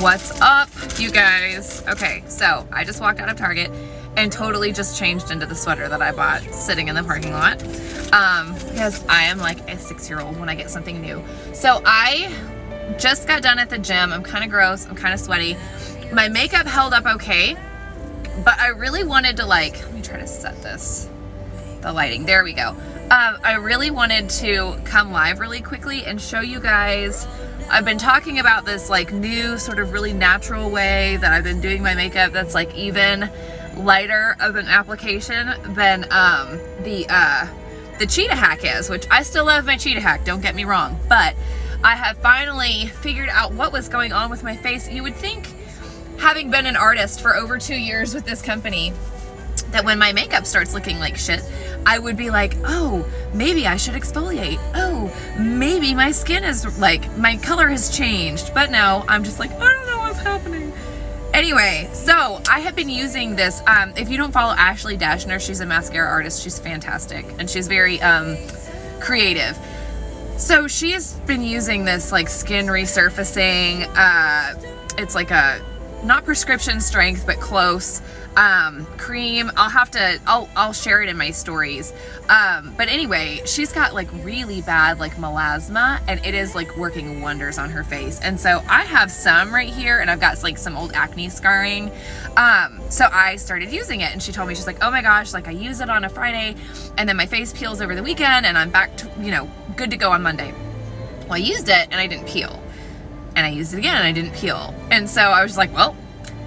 What's up, you guys? Okay, so I just walked out of Target and totally just changed into the sweater that I bought sitting in the parking lot, because I am like a 6-year-old when I get something new. So I just got done at the gym. I'm kind of gross, I'm kind of sweaty. My makeup held up okay, but I really wanted to, like, let me try to set this, the lighting, there we go. I really wanted to come live really quickly and show you guys. I've been talking about this like new sort of really natural way that I've been doing my makeup that's like even lighter of an application than the 𝐁𝐄𝐒𝐓 HAC is, which I still love my 𝐁𝐄𝐒𝐓 HAC, don't get me wrong, but I have finally figured out what was going on with my face. You would think, having been an artist for over 2 years with this company, that when my makeup starts looking like shit, I would be like, oh, maybe I should exfoliate. Oh, maybe my skin is like, my color has changed. But no, I'm just like, I don't know what's happening. Anyway, so I have been using this. If you don't follow Ashley Dashner, she's a mascara artist. She's fantastic. And she's very creative. So she has been using this like skin resurfacing. It's like a, not prescription strength, but close. Cream. I'll share it in my stories. But anyway, she's got like really bad like melasma, and it is like working wonders on her face. And so I have some right here, and I've got like some old acne scarring. So I started using it, and she told me, she's like, oh my gosh, like I use it on a Friday and then my face peels over the weekend and I'm back to, you know, good to go on Monday. Well, I used it and I didn't peel, and I used it again and I didn't peel. And so I was just like, well,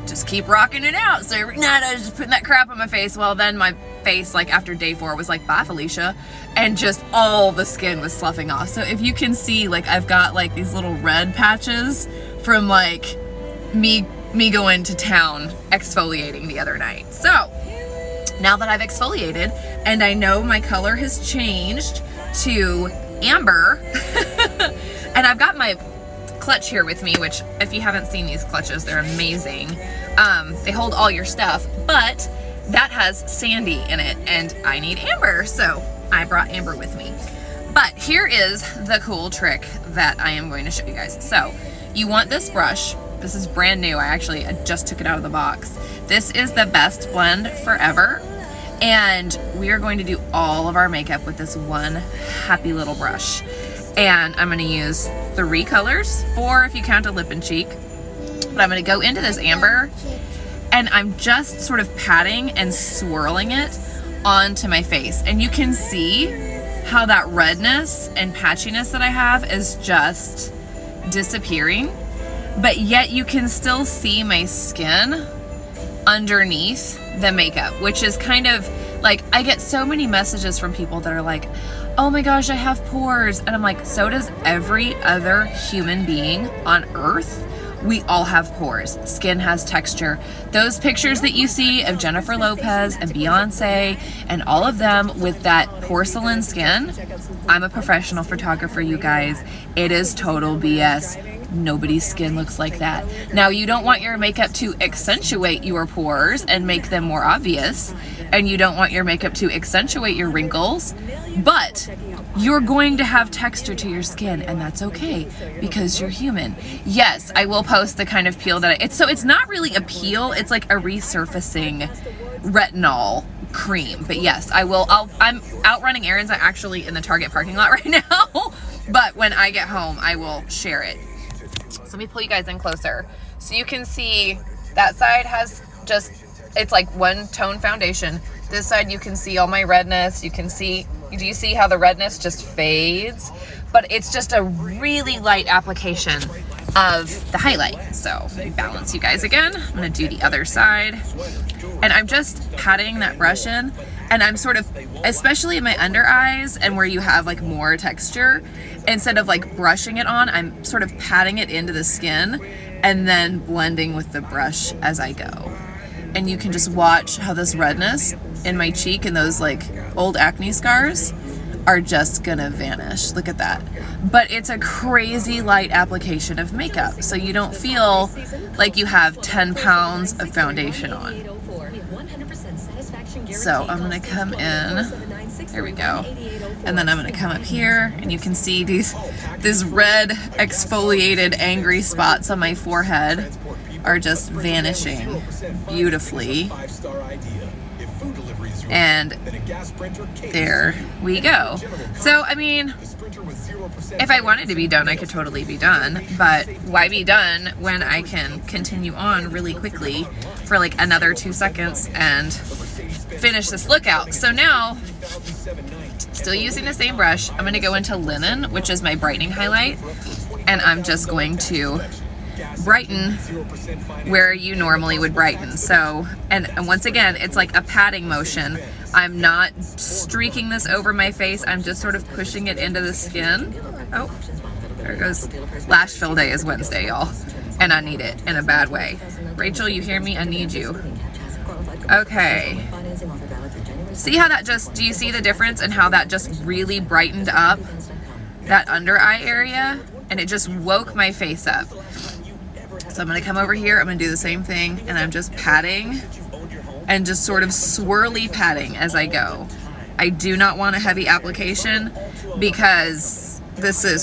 just keep rocking it out. So every night I was just putting that crap on my face. Well, then my face, like after day 4, was like, bye Felicia, and just all the skin was sloughing off. So if you can see, like I've got like these little red patches from like me going to town exfoliating the other night. So now that I've exfoliated and I know my color has changed to amber and I've got my clutch here with me, which if you haven't seen these clutches, they're amazing. They hold all your stuff, but that has sandy in it and I need amber, so I brought amber with me. But here is the cool trick that I am going to show you guys. So you want this brush. This is brand new. I just took it out of the box. This is the best blend forever, and we are going to do all of our makeup with this one happy little brush. And I'm going to use 3 colors, 4 if you count a lip and cheek. But I'm going to go into this amber, and I'm just sort of patting and swirling it onto my face. And you can see how that redness and patchiness that I have is just disappearing. But yet you can still see my skin underneath the makeup, which is kind of like, I get so many messages from people that are like, oh my gosh, I have pores. And I'm like, so does every other human being on earth. We all have pores. Skin has texture. Those pictures that you see of Jennifer Lopez and Beyonce and all of them with that porcelain skin, I'm a professional photographer, you guys. It is total BS. Nobody's skin looks like that. Now, you don't want your makeup to accentuate your pores and make them more obvious, and you don't want your makeup to accentuate your wrinkles, but you're going to have texture to your skin, and that's okay because you're human. Yes, I will post the kind of peel that it's not really a peel, it's like a resurfacing retinol cream. But yes, I will. I'm out running errands. I'm actually in the Target parking lot right now, but when I get home, I will share it. So let me pull you guys in closer so you can see that side has just, it's like one tone foundation. This side you can see all my redness. You can see, do you see how the redness just fades? But it's just a really light application of the highlight. So let me balance you guys again. I'm gonna do the other side. And I'm just patting that brush in, and I'm sort of, especially in my under eyes and where you have like more texture, instead of like brushing it on, I'm sort of patting it into the skin and then blending with the brush as I go. And you can just watch how this redness in my cheek and those like old acne scars are just gonna vanish. Look at that. But it's a crazy light application of makeup, so you don't feel like you have 10 pounds of foundation on. So I'm gonna come in, there we go. And then I'm gonna come up here and you can see these red exfoliated angry spots on my forehead are just vanishing beautifully. And there we go. So, I mean, if I wanted to be done, I could totally be done, but why be done when I can continue on really quickly for like another 2 seconds and finish this look out. So now, still using the same brush, I'm gonna go into Linen, which is my brightening highlight, and I'm just going to brighten where you normally would brighten. So, and once again, it's like a patting motion. I'm not streaking this over my face, I'm just sort of pushing it into the skin. Oh, there it goes. Lash fill day is Wednesday, y'all, and I need it in a bad way. Rachel, you hear me? I need you. Okay. See how that just, do you see the difference in how that just really brightened up that under eye area? And it just woke my face up. So I'm gonna come over here, I'm gonna do the same thing, and I'm just patting and just sort of swirly patting as I go. I do not want a heavy application because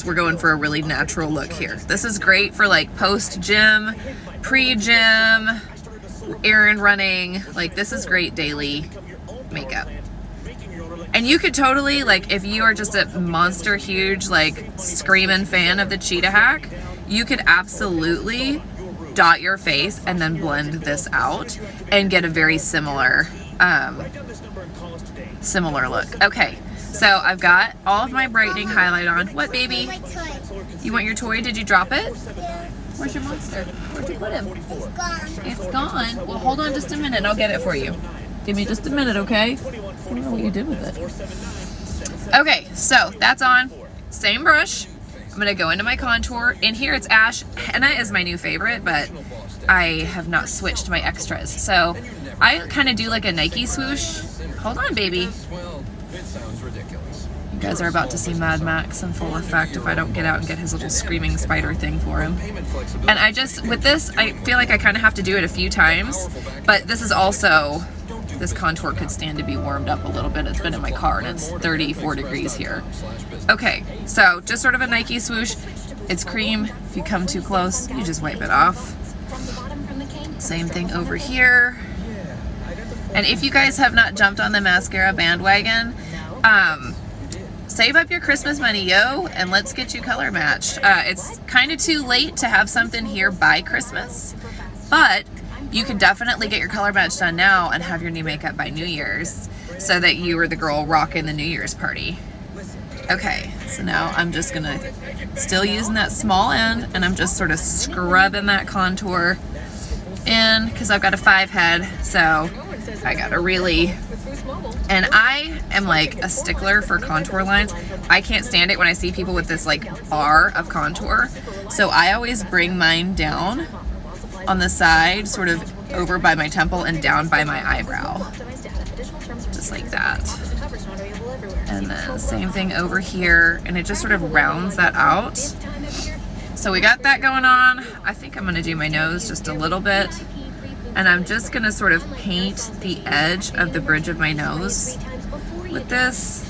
we're going for a really natural look here. This is great for like post-gym, pre-gym, errand running. Like, this is great daily makeup. And you could totally, like, if you are just a monster huge, like, screaming fan of the Cheetah Hack, you could absolutely dot your face and then blend this out and get a very similar look. Okay, so I've got all of my brightening highlight on. What, baby? You want your toy? Did you drop it? Yeah. Where's your monster? Where'd you put him? It's gone. It's gone? Well, hold on just a minute. I'll get it for you. Give me just a minute, okay? I don't know what you did with it. Okay, so that's on. Same brush. I'm gonna go into my contour. In here it's Ash. Henna is my new favorite, but I have not switched my extras. So I kind of do like a Nike swoosh. Hold on, baby. You guys are about to see Mad Max in full effect if I don't get out and get his little screaming spider thing for him. And I just, with this, I feel like I kind of have to do it a few times, but this is also, this contour could stand to be warmed up a little bit. It's been in my car and it's 34 degrees here. Okay, so just sort of a Nike swoosh. It's cream. If you come too close, you just wipe it off. Same thing over here. And if you guys have not jumped on the mascara bandwagon, save up your Christmas money, yo, and let's get you color matched. It's kind of too late to have something here by Christmas, but you can definitely get your color match done now and have your new makeup by New Year's so that you are the girl rocking the New Year's party. Okay, so now I'm just gonna, still using that small end, and I'm just sort of scrubbing that contour in because I've got a 5 head, so I gotta really, and I am like a stickler for contour lines. I can't stand it when I see people with this like bar of contour, so I always bring mine down on the side, sort of over by my temple and down by my eyebrow, just like that. And then same thing over here, and it just sort of rounds that out. So we got that going on. I think I'm gonna do my nose just a little bit, and I'm just gonna sort of paint the edge of the bridge of my nose with this,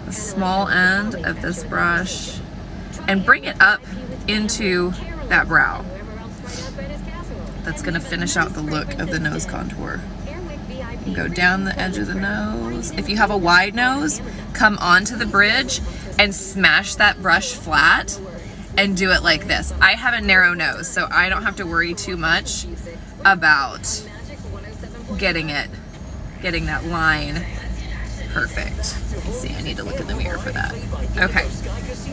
the small end of this brush, and bring it up into that brow. That's gonna finish out the look of the nose contour. And go down the edge of the nose. If you have a wide nose, come onto the bridge and smash that brush flat and do it like this. I have a narrow nose, so I don't have to worry too much about getting that line perfect. See, I need to look in the mirror for that. Okay,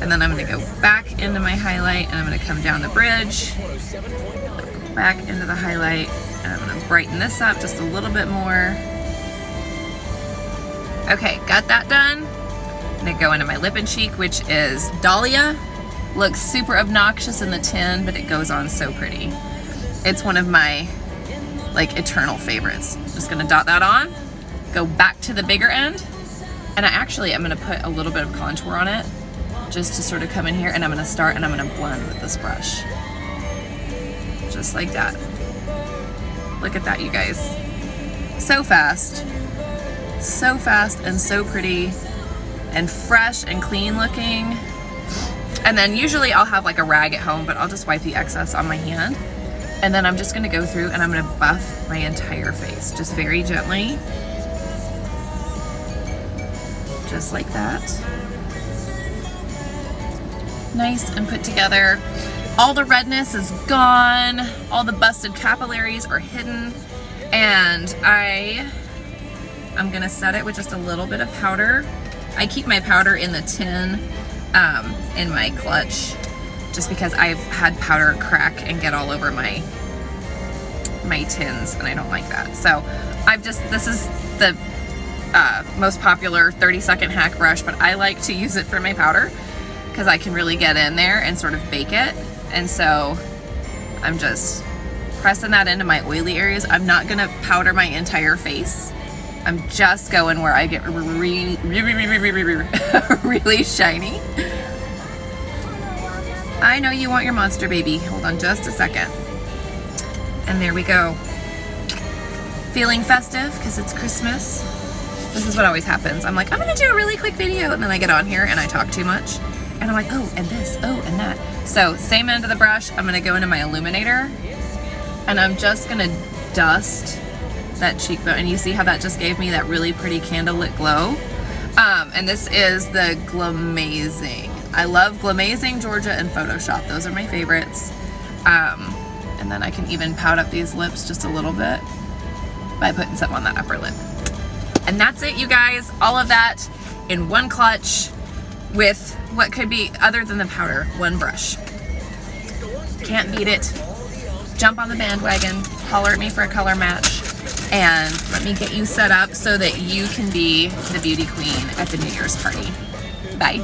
and then I'm gonna go back into my highlight, and I'm gonna come down the bridge, back into the highlight, and I'm gonna brighten this up just a little bit more. Okay, got that done. I'm gonna go into my lip and cheek, which is Dahlia. Looks super obnoxious in the tin, but it goes on so pretty. It's one of my like eternal favorites. Just gonna dot that on, go back to the bigger end, and I'm gonna put a little bit of contour on it just to sort of come in here, and I'm gonna start and I'm gonna blend with this brush. Just like that. Look at that, you guys. So fast, So fast and so pretty and fresh and clean looking. And then usually I'll have like a rag at home, but I'll just wipe the excess on my hand. And then I'm just gonna go through and I'm gonna buff my entire face, just very gently. Just like that. Nice and put together. All the redness is gone. All the busted capillaries are hidden. And I'm gonna set it with just a little bit of powder. I keep my powder in the tin in my clutch, just because I've had powder crack and get all over my tins, and I don't like that. So this is the most popular 30-second hack brush, but I like to use it for my powder because I can really get in there and sort of bake it. And so I'm just pressing that into my oily areas. I'm not gonna powder my entire face. I'm just going where I get really, really shiny. I know you want your monster baby. Hold on just a second. And there we go. Feeling festive because it's Christmas. This is what always happens. I'm like, I'm gonna do a really quick video, and then I get on here and I talk too much. And I'm like, oh, and this, oh, and that. So same end of the brush, I'm gonna go into my illuminator, and I'm just gonna dust that cheekbone. And you see how that just gave me that really pretty candlelit glow. And this is the 𝘁𝑄𝐒𝐓. I love 𝘁𝑄𝐒𝐓, Georgia, and Photoshop. Those are my favorites. And then I can even pout up these lips just a little bit by putting some on that upper lip. And that's it, you guys. All of that in one clutch with what could be, other than the powder, one brush. Can't beat it. Jump on the bandwagon, holler at me for a color match, and let me get you set up so that you can be the beauty queen at the New Year's party. Bye.